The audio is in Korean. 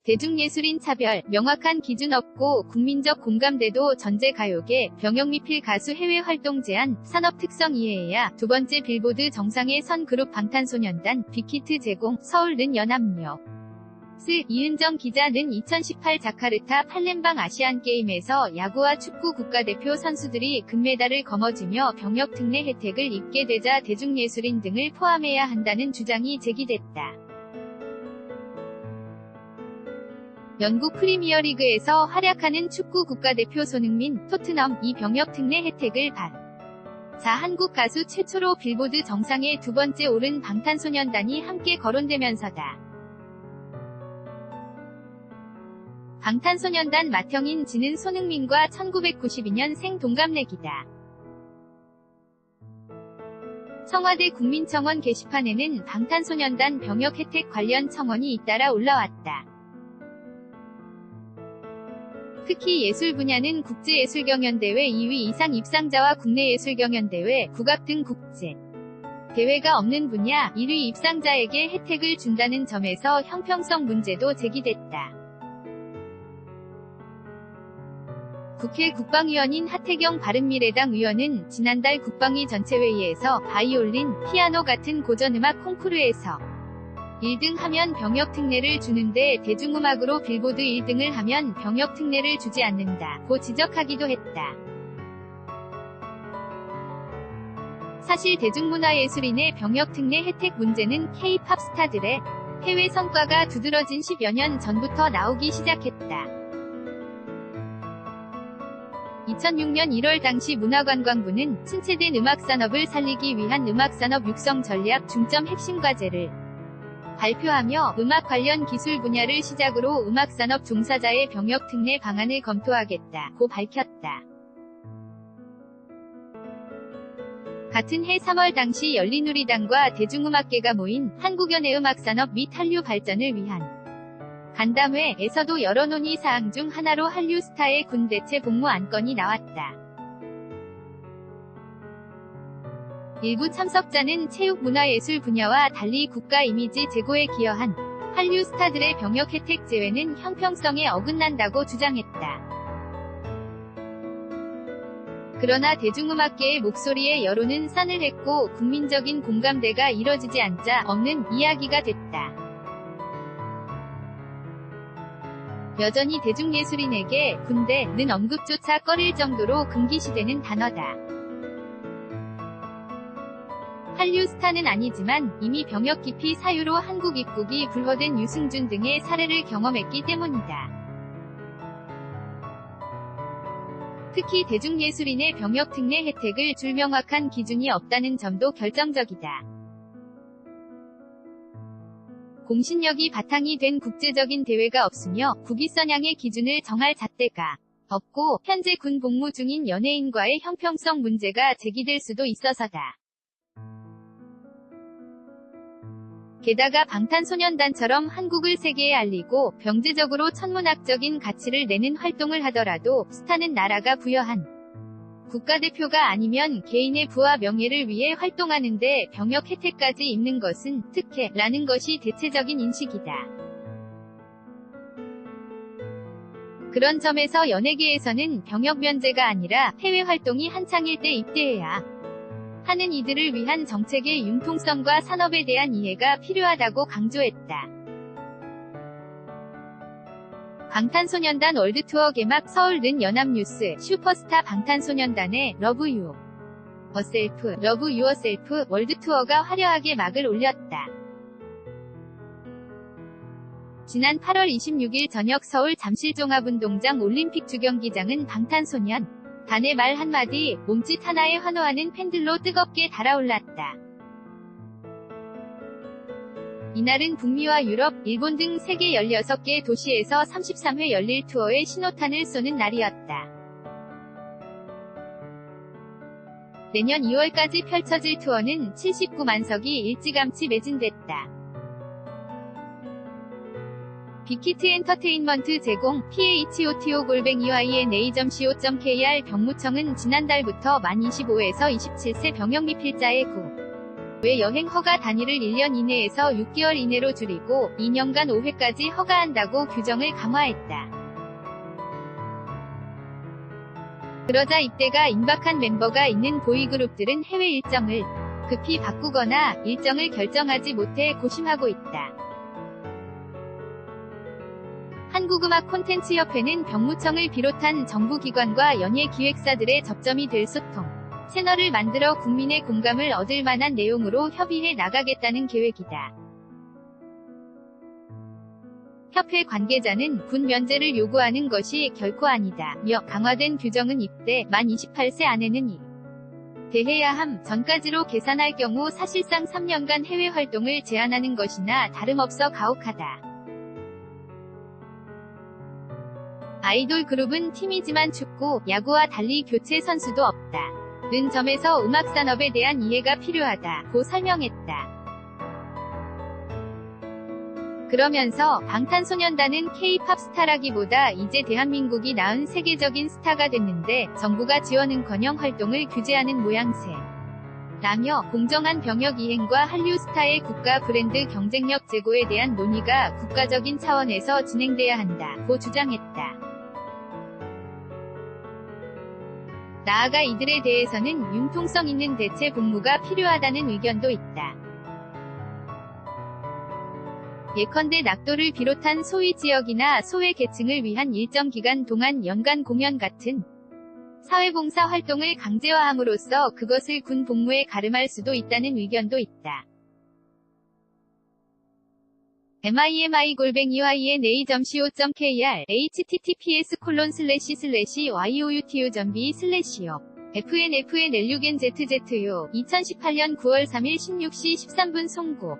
대중예술인 차별, 명확한 기준 없고 국민적 공감대도 전제가요계, 병역미필 가수 해외 활동 제한, 산업 특성 이해해야. 두 번째 빌보드 정상에 선 그룹 방탄소년단, 빅히트 제공, 서울는 연합역. 이은정 기자는 2018 자카르타 팔렘방 아시안게임에서 야구와 축구 국가대표 선수들이 금메달을 거머쥐며 병역 특례 혜택을 입게 되자 대중예술인 등을 포함해야 한다는 주장이 제기됐다. 영국 프리미어리그에서 활약하는 축구 국가대표 손흥민, 토트넘 이 병역 특례 혜택을 자 한국 가수 최초로 빌보드 정상에 두 번째 오른 방탄소년단이 함께 거론되면서다. 방탄소년단 맏형인 지는 손흥민과 1992년생 동갑내기다. 청와대 국민청원 게시판에는 방탄소년단 병역 혜택 관련 청원이 잇따라 올라왔다. 특히 예술 분야는 국제예술경연대회 2위 이상 입상자와 국내예술경연대회, 국악 등 국제 대회가 없는 분야 1위 입상자에게 혜택을 준다는 점에서 형평성 문제도 제기됐다. 국회 국방위원인 하태경 바른미래당 의원은 지난달 국방위 전체회의에서 바이올린, 피아노 같은 고전음악 콩쿠르에서 1등 하면 병역 특례를 주는데 대중음악으로 빌보드 1등을 하면 병역 특례를 주지 않는다고 지적하기도 했다. 사실 대중문화예술인의 병역 특례 혜택 문제는 K-팝 스타들의 해외 성과가 두드러진 10여 년 전부터 나오기 시작했다. 2006년 1월 당시 문화관광부는 침체된 음악산업을 살리기 위한 음악산업 육성 전략 중점 핵심 과제를 발표하며 음악 관련 기술 분야를 시작으로 음악산업 종사자의 병역 특례 방안을 검토하겠다고 밝혔다. 같은 해 3월 당시 열린우리당과 대중음악계가 모인 한국연예음악산업 및 한류 발전을 위한 간담회에서도 여러 논의 사항 중 하나로 한류 스타의 군 대체 복무 안건이 나왔다. 일부 참석자는 체육문화예술 분야와 달리 국가 이미지 제고에 기여한 한류 스타들의 병역 혜택 제외는 형평성에 어긋난다고 주장했다. 그러나 대중음악계의 목소리에 여론은 싸늘했고 국민적인 공감대가 이뤄지지 않자 없는 이야기가 됐다. 여전히 대중예술인에게 군대는 언급조차 꺼릴 정도로 금기시되는 단어다. 한류 스타는 아니지만 이미 병역 기피 사유로 한국 입국이 불허된 유승준 등의 사례를 경험했기 때문이다. 특히 대중예술인의 병역 특례 혜택을 줄 명확한 기준이 없다는 점도 결정적이다. 공신력이 바탕이 된 국제적인 대회가 없으며 국위선양의 기준을 정할 잣대가 없고 현재 군 복무 중인 연예인과의 형평성 문제가 제기될 수도 있어서다. 게다가 방탄소년단처럼 한국을 세계에 알리고 병제적으로 천문학적인 가치를 내는 활동을 하더라도 스타는 나라가 부여한 국가대표가 아니면 개인의 부와 명예를 위해 활동하는데 병역 혜택까지 입는 것은 특혜라는 것이 대체적인 인식이다. 그런 점에서 연예계에서는 병역 면제가 아니라 해외 활동이 한창일 때 입대해야 하는 이들을 위한 정책의 융통성과 산업에 대한 이해가 필요하다고 강조했다. 방탄소년단 월드투어 개막 서울는 연합뉴스 슈퍼스타 방탄소년단의 러브 유 어셀프, 러브 유어셀프 월드투어가 화려하게 막을 올렸다. 지난 8월 26일 저녁 서울 잠실종합운동장 올림픽 주경기장은 방탄소년 단의 말 한마디, 몸짓 하나에 환호하는 팬들로 뜨겁게 달아올랐다. 이날은 북미와 유럽, 일본 등 세계 16개 도시에서 33회 열릴 투어의 신호탄을 쏘는 날이었다. 내년 2월까지 펼쳐질 투어는 79만석이 일찌감치 매진됐다. 빅히트 엔터테인먼트 제공, photo@yna.co.kr 병무청은 지난달부터 만 25에서 27세 병역미필자의 외 여행 허가 단위를 1년 이내에서 6개월 이내로 줄이고 2년간 5회까지 허가한다고 규정을 강화했다. 그러자 입대가 임박한 멤버가 있는 보이그룹들은 해외 일정을 급히 바꾸거나 일정을 결정하지 못해 고심하고 있다. 한국음악콘텐츠협회는 병무청을 비롯한 정부기관과 연예기획사들의 접점이 될 소통 채널을 만들어 국민의 공감을 얻을 만한 내용으로 협의해 나가겠다는 계획이다. 협회 관계자는 군 면제를 요구하는 것이 결코 아니다. 며 강화된 규정은 입대 만 28세 안에는 대해야 함 전까지로 계산할 경우 사실상 3년간 해외 활동을 제한하는 것이나 다름없어 가혹하다. 아이돌 그룹은 팀이지만 축구, 야구와 달리 교체 선수도 없다. 는 점에서 음악산업에 대한 이해가 필요하다고 설명했다. 그러면서 방탄소년단은 K-팝 스타라기보다 이제 대한민국이 낳은 세계적인 스타가 됐는데 정부가 지원은커녕 활동을 규제하는 모양새. 라며 공정한 병역 이행과 한류 스타의 국가 브랜드 경쟁력 제고에 대한 논의가 국가적인 차원에서 진행돼야 한다고 주장했다. 나아가 이들에 대해서는 융통성 있는 대체 복무가 필요하다는 의견도 있다. 예컨대 낙도를 비롯한 소위 지역이나 소외 계층을 위한 일정 기간 동안 연간 공연 같은 사회봉사 활동을 강제화함으로써 그것을 군 복무에 가름할 수도 있다는 의견도 있다. mimi@yne.co.kr https://youtu.b/o fnfn16nzzo 2018년 9월 3일 16시 13분 송고